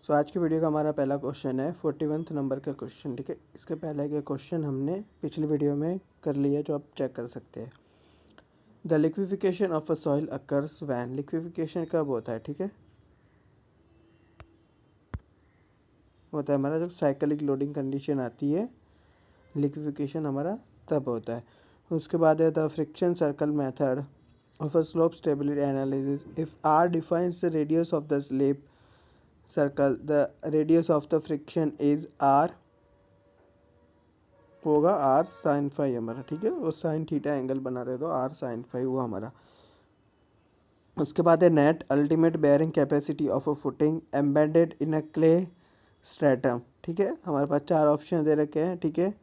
सो आज की वीडियो का हमारा पहला क्वेश्चन है 41 नंबर का क्वेश्चन। ठीक है, इसके पहले के क्वेश्चन हमने पिछली वीडियो में कर लिया, जो आप चेक कर सकते हैं। The liquefaction of a soil occurs when, liquefaction कब होता है? ठीक है, होता है हमारा जब साइक्लिक लोडिंग कंडीशन आती है, लिक्विफिकेशन हमारा तब होता है। उसके बाद है the friction circle method of a slope stability analysis. If R defines the radius of the slope circle, the radius of the friction is R होगा R sin फाई हमारा। ठीक है, वो साइन थीटा एंगल बना दे तो R sin phi हुआ हमारा। उसके बाद है net ultimate bearing capacity of a footing embedded in a clay stratum. ठीक है, हमारे पास 4 ऑप्शन दे रखे हैं। ठीक है,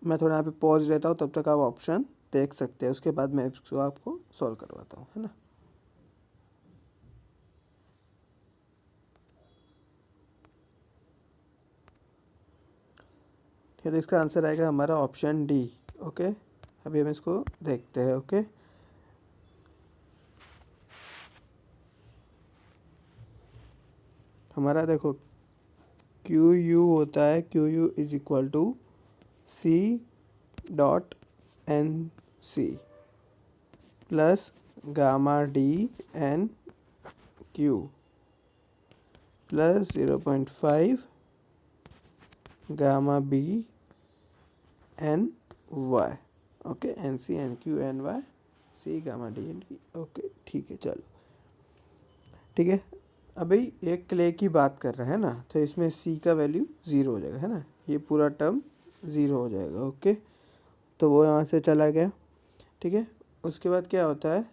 मैं थोड़ा यहाँ पे पॉज लेता हूँ, तब तक आप ऑप्शन देख सकते हैं। उसके बाद मैं इसको आपको सॉल्व करवाता हूँ, है ना। ठीक है, तो इसका आंसर आएगा हमारा ऑप्शन डी। ओके, अभी हम इसको देखते हैं। ओके, हमारा देखो क्यू यू होता है, Q U is equal to C dot N C plus gamma D N Q plus 0.5 gamma B N Y. Okay, N C N Q N Y C gamma D N D. Okay, ठीक है, चलो ठीक है। अभी एक clay की बात कर रहे हैं ना, तो इसमें सी का वैल्यू 0 हो जाएगा, है ना। ये पूरा टर्म 0 हो जाएगा। ओके, तो वो यहाँ से चला गया। ठीक है, उसके बाद क्या होता है,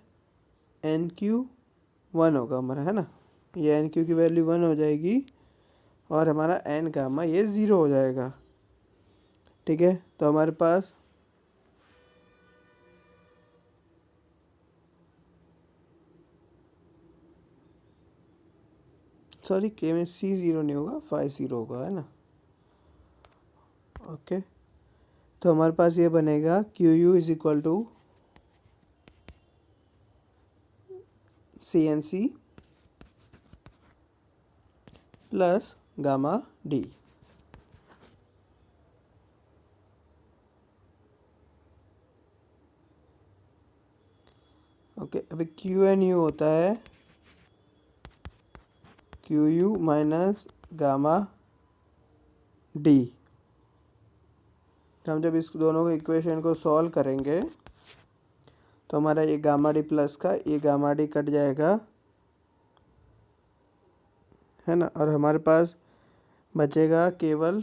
एन क्यू 1 होगा हमारा, है ना। ये एन क्यू की वैल्यू 1 हो जाएगी और हमारा एन गामा ये 0 हो जाएगा। ठीक है, तो हमारे पास सॉरी के में सी 0 नहीं होगा, फाई 0 होगा, है ना। ओके, तो हमारे पास ये बनेगा Q U is equal to C N C plus gamma D. Okay, अभी क्यू एन यू होता है Q U minus gamma D. तो हम जब इस दोनों को इक्वेशन को सॉल्व करेंगे तो हमारा ये गामा डी प्लस का ये गामा डी कट जाएगा, है ना। और हमारे पास बचेगा केवल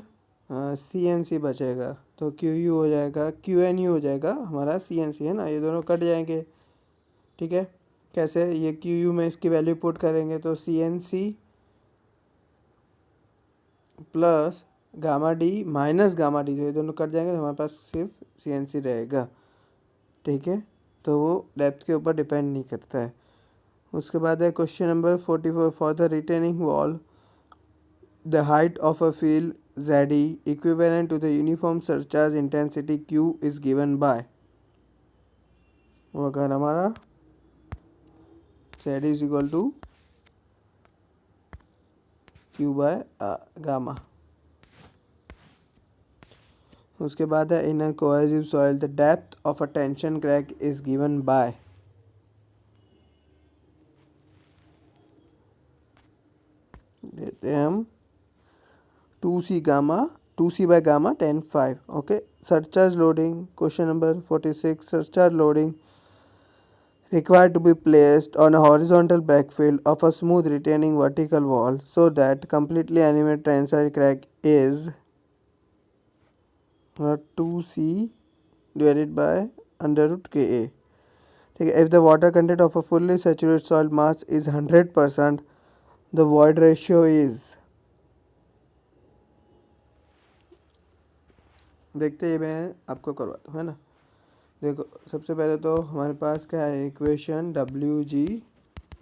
सी एन सी बचेगा, तो क्यू यू हो जाएगा, क्यू एन यू हो जाएगा हमारा सी एन सी, है ना। ये दोनों कट जाएंगे। ठीक है, कैसे, ये क्यू यू में इसकी वैल्यू पुट करेंगे तो C N C plus gamma D minus gamma D, ये दोनों कट जाएंगे तो हमारे पास सिर्फ सी एन सी रहेगा। ठीक है, तो वो डेप्थ के ऊपर डिपेंड नहीं करता है। उसके बाद है question number 44 for the retaining wall the height of a field ZE equivalent to the uniform surcharge intensity Q is given by, वो अगर हमारा ZE is equal to Q by gamma. उसके बाद है in a cohesive soil the depth of a tension crack is given by, देते हैं हम 2C gamma 2C by gamma 10 5। Okay, surcharge loading question number 46 surcharge loading required to be placed on a horizontal backfill of a smooth retaining vertical wall so that completely animate tensile crack is 2C divided by under root KA। ठीक है, if the water content of a fully saturated soil mass is 100%, the void ratio is, देखते ही मैं आपको करवाता हूँ, है ना। देखो, सबसे पहले तो हमारे पास क्या है equation, W G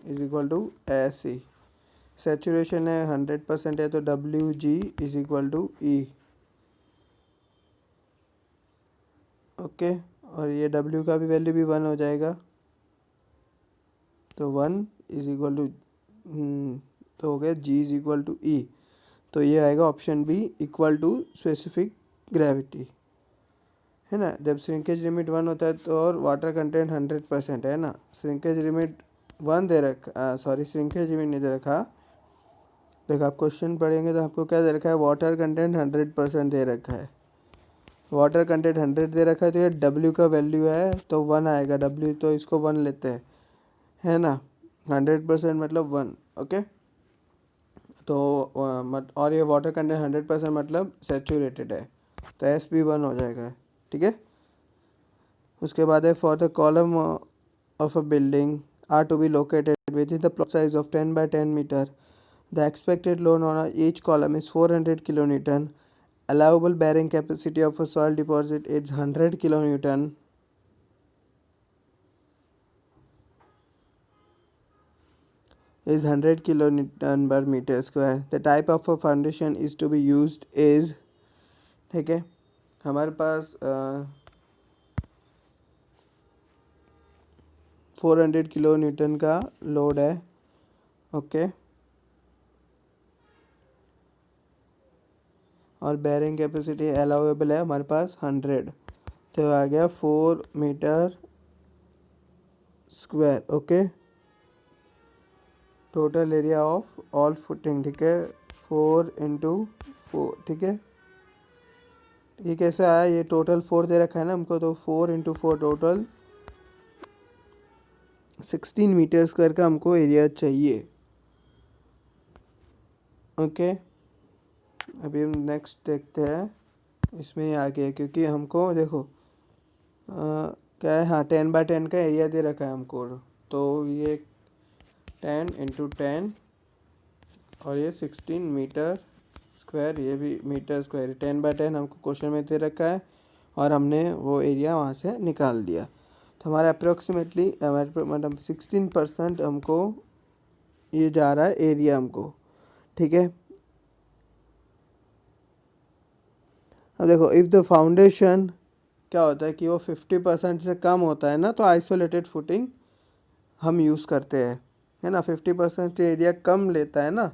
is equal to S C. Saturation है 100% है, तो W G is equal to E. Okay, और ये डब्ल्यू का भी वैल्यू भी 1 हो जाएगा, तो 1 इज इक्वल टू, तो हो गया G is equal to E, तो ये आएगा option B equal to specific gravity, है ना। जब श्रिंकेज लिमिट 1 होता है तो और वाटर कंटेंट 100% है ना, श्रिंकेज लिमिट 1 दे रखा, सॉरी श्रिंकेज लिमिट नहीं दे रखा। देखो आप क्वेश्चन पढ़ेंगे तो आपको क्या दे रखा है, वाटर कंटेंट 100% दे रखा है, वाटर कंटेंट 100 दे रखा है, तो ये डब्ल्यू का वैल्यू है तो 1 आएगा, डब्ल्यू तो इसको 1 लेते हैं, है ना। 100% मतलब 1, ओके। तो और ये वाटर कंटेंट 100% मतलब सेचूरेटेड है, तो एस भी 1 हो जाएगा, ठीक है। उसके बाद है for the column of a building are to be located within the plot size of 10 by 10 metre, the expected load on each column is 400 kilonewton, allowable bearing capacity of a soil deposit is 100 kilonewton, is 100 kilonewton per meter square, the type of a foundation is to be used is, ठीक है। हमारे पास 400 kilonewton का load है, okay. और bearing capacity allowable है हमारे पास 100, तो आ गया 4 metre square, okay. Total area of all footing, ठीक है, 4 × 4, ठीक है। ये कैसे आया, ये टोटल 4 दे रखा है ना हमको, तो 4 × 4 टोटल 16 मीटर स्क्वायर का हमको एरिया चाहिए, ओके। अभी हम नेक्स्ट देखते हैं, इसमें आ गया क्योंकि हमको देखो क्या है, हाँ 10 by 10 का एरिया दे रखा है हमको, तो ये 10 × 10 और ये 16 मीटर स्क्वायर, ये भी मीटर स्क्वायर, 10 by 10 हमको क्वेश्चन में दे रखा है और हमने वो एरिया वहाँ से निकाल दिया, तो हमारा अप्रोक्सीमेटली मतलब 16% हमको ये जा रहा है एरिया हमको, ठीक है। अब देखो इफ़ द फाउंडेशन क्या होता है कि वो 50% से कम होता है ना, तो आइसोलेटेड फुटिंग हम यूज़ करते हैं, है ना। 50% एरिया कम लेता है ना,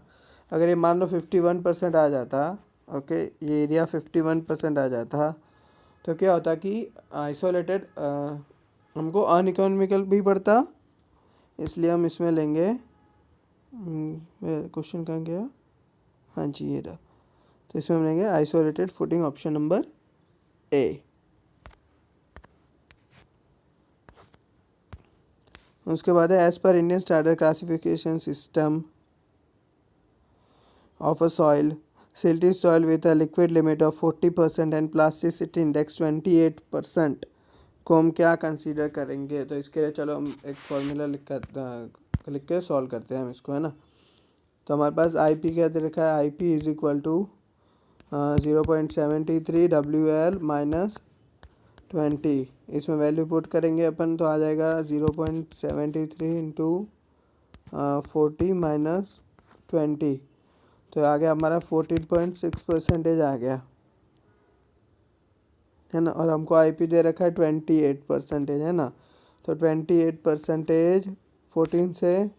अगर ये मान लो 51% आ जाता, ओके, ये एरिया 51% आ जाता, तो क्या होता कि आइसोलेटेड हमको अनइकोनॉमिकल भी पड़ता, इसलिए हम इसमें लेंगे, क्वेश्चन कहाँ गया, हाँ जी ये रहा, तो इसमें हम लेंगे isolated footing, option number A. उसके बाद है as per Indian standard classification system of a soil, silty soil with a liquid limit of 40% and plasticity index 28% को हम क्या कंसीडर करेंगे, तो इसके लिए चलो हम एक फॉर्मूला लिख के सॉल्व करते हैं हम इसको, है ना। तो हमारे पास आई पी क्या दे रखा है, I P is equal to 0.73 WL minus 20, इसमें वैल्यू पुट करेंगे अपन तो आ जाएगा 0.73 × 40 माइनस 20, तो आ गया हमारा 14.6% आ गया, है ना। और हमको आईपी दे रखा है 28%, है ना, तो 28% 14 से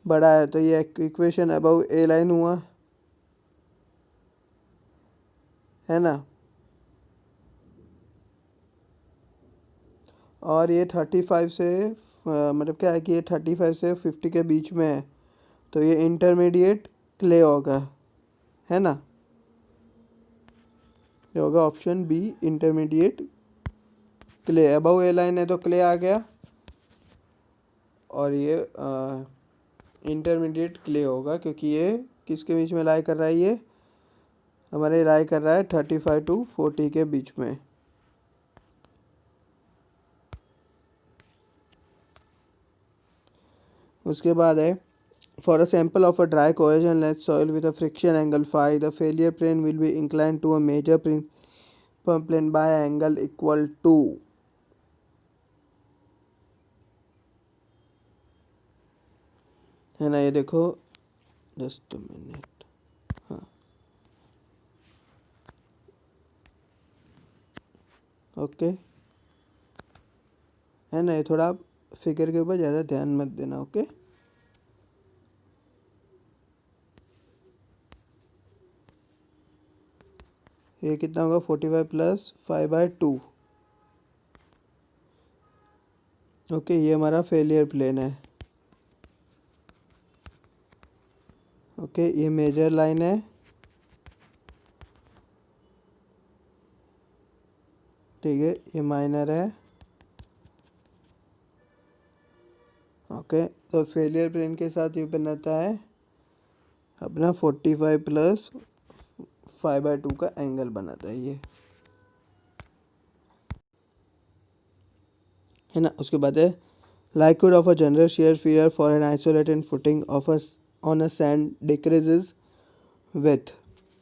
बड़ा है, तो ये इक्वेशन अबाउ ए लाइन हुआ, है ना। और ये 35 से मतलब क्या है कि ये 35 से 50 के बीच में है, तो ये इंटरमीडिएट क्ले होगा, है ना। ये होगा option B intermediate clay, above A line है तो क्ले आ गया, और ये इंटरमीडिएट क्ले होगा क्योंकि ये किसके बीच में लाई कर रहा है, ये हमारे लाई कर रहा है 35 to 40 के बीच में। उसके बाद है for a sample of a dry cohesionless soil with a friction angle phi, the failure plane will be incline to a major plane by angle equal to, है ना। ये देखो जस्ट मिनट, हाँ ओके, है ना। ये थोड़ा figure के ऊपर ज़्यादा ध्यान मत देना, ओके। ये कितना होगा 45 प्लस 5/2। ओके, ये हमारा फेलियर प्लेन है। ओके, ये मेजर लाइन है, ठीक है, ये माइनर है। ओके, तो फेलियर प्लेन के साथ ये बनाता है अपना 45 प्लस 5/2 का एंगल बनाता है ये, है ना। उसके बाद है likelihood of a general shear failure for an isolated footing of a on a sand decreases with,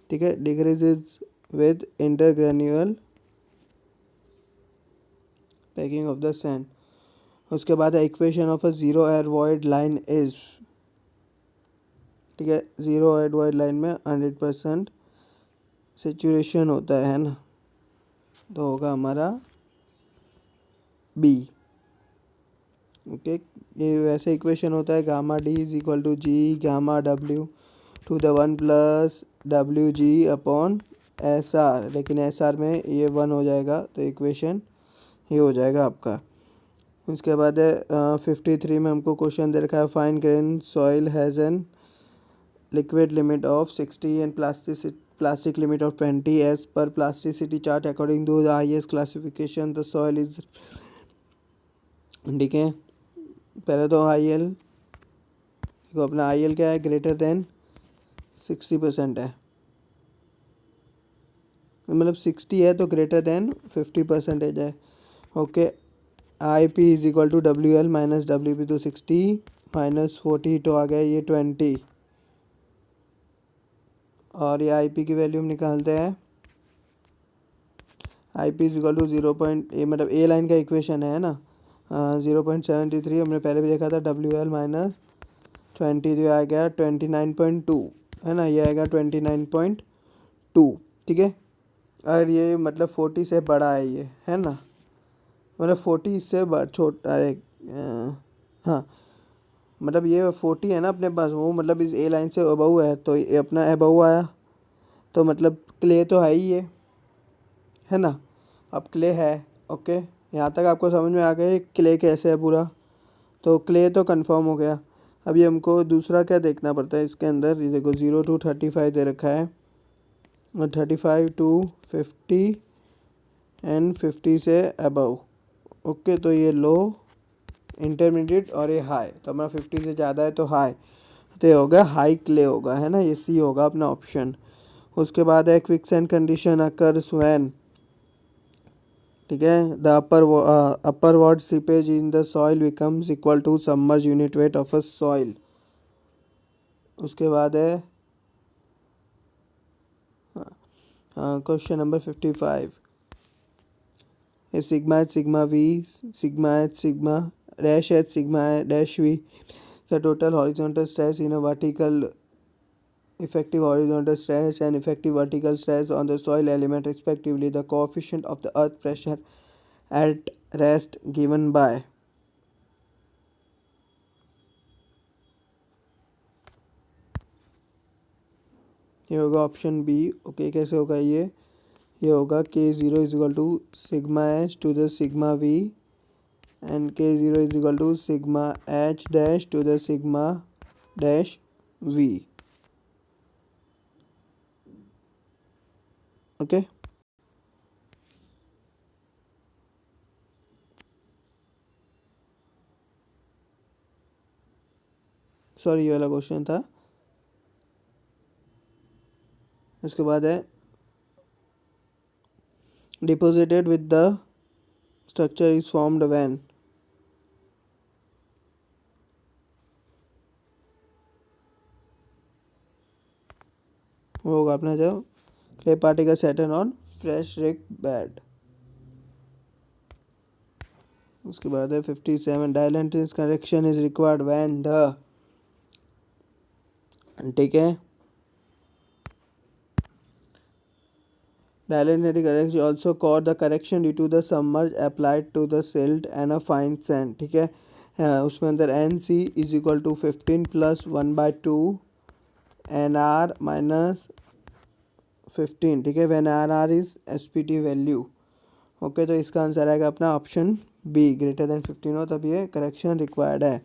ठीक है, decreases with intergranular packing of the sand। उसके बाद है equation of a zero air void line is, ठीक है, zero air void line में 100% saturation होता है ना, तो होगा हमारा बी। ओके, ये वैसे इक्वेशन होता है gamma D is equal to G gamma W to the 1 plus W G upon S R, लेकिन एस आर में ये 1 हो जाएगा, तो इक्वेशन ये हो जाएगा आपका। उसके बाद है 53 में हमको क्वेश्चन दे रखा है fine grain soil has an liquid limit of 60 and plastic limit of 20 as per plasticity chart according to the highest classification the soil is, ठीक है। पहले तो आई एल देखो, अपना आई एल क्या है, ग्रेटर देन 60% है, मतलब 60 है तो ग्रेटर देन 50% है। Okay, I P is equal to W L minus W P, तो 60 माइनस 40 तो आ गया ये 20, और ये आई पी की वैल्यू हम निकालते हैं, I P is equal to 0. ये मतलब ए लाइन का इक्वेशन है ना, 0.73 हमने पहले भी देखा था, डब्ल्यू एल माइनस 20 तो आ गया 29.2, है ना, ये आएगा 29.2, ठीक है। और ये मतलब 40 से बड़ा है ये, है ना, मतलब 40 से छोटा है, हाँ, मतलब ये 40 है ना अपने पास, वो मतलब इस ए लाइन से अबव है, तो ये अपना अबव आया, तो मतलब क्ले तो है ही ये, है ना। अब क्ले है, ओके, यहाँ तक आपको समझ में आ गया क्ले कैसे है पूरा, तो क्ले तो कंफर्म हो गया। अब ये हमको दूसरा क्या देखना पड़ता है इसके अंदर, ये देखो 0 to 35 दे रखा है, और 35 to 50 एंड 50 से अबव। ओके, तो ये लो, इंटरमीडिएट और ये हाई, तो हमारा 50 से ज़्यादा है तो हाई, तो ये होगा हाई क्ले होगा, है ना, ये सी होगा अपना ऑप्शन। उसके बाद है क्विकसैंड कंडीशन अकर्स व्हेन, ठीक है, the upward seepage in the soil becomes equal to submerged unit weight of a soil. उसके बाद है क्वेश्चन नंबर 55, ये sigma H sigma V, sigma H sigma dash H sigma dash V, the total horizontal stress in a vertical effective horizontal stress and effective vertical stress on the soil element respectively, the coefficient of the earth pressure at rest given by, ये होगा option B. Okay, कैसे होगा ये होगा k0 is equal to sigma h to the sigma v and k0 is equal to sigma h dash to the sigma dash v. Okay, sorry ये वाला question था। उसके बाद है deposited with the structure is formed when, वो होगा अपना जो clay particle settle on fresh rick bed. उसके बाद है 57 dilatancy correction is required when the, ठीक है, डायलेंटिक correction also called the correction due to the submerge applied to the silt and a fine sand, ठीक है। उसमें अंदर N C is equal to 15 plus 1/2 N R minus 15, ठीक है, when R is SPT value. Okay, तो इसका answer आएगा अपना ऑप्शन बी, ग्रेटर देन 15 हो तब ये करेक्शन रिक्वायर्ड है।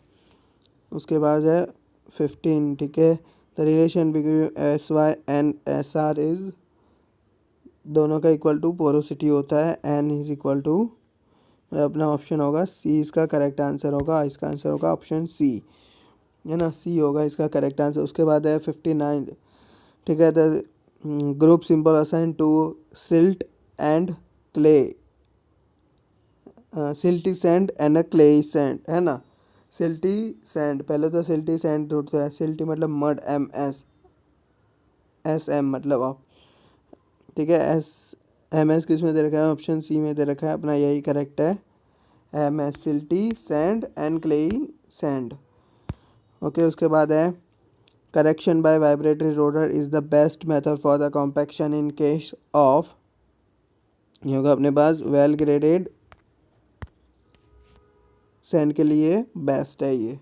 उसके बाद है 15, ठीक है, the relation between S Y and S R is, दोनों का इक्वल टू पोरोसिटी होता है, एन इज इक्वल टू, अपना ऑप्शन होगा सी इसका करेक्ट आंसर होगा। इसका आंसर होगा ऑप्शन सी, है ना, सी होगा इसका करेक्ट आंसर। उसके बाद है 59, ठीक है, the group symbol assign to silt and clay, silty sand and a clayey sand, है ना। सिल्टी सैंड, पहले तो सिल्टी सैंड होता है, सिल्टी मतलब mud, M S, S M मतलब आप, ठीक है, एस एम एस किस में दे रखा है, ऑप्शन सी में दे रखा है अपना, यही करेक्ट है, M S, silty sand and clayey sand. Okay, उसके बाद है correction by vibratory roller is the best method for the compaction in case of, ये होगा अपने पास वेल ग्रेडेड सैंड के लिए बेस्ट है ये।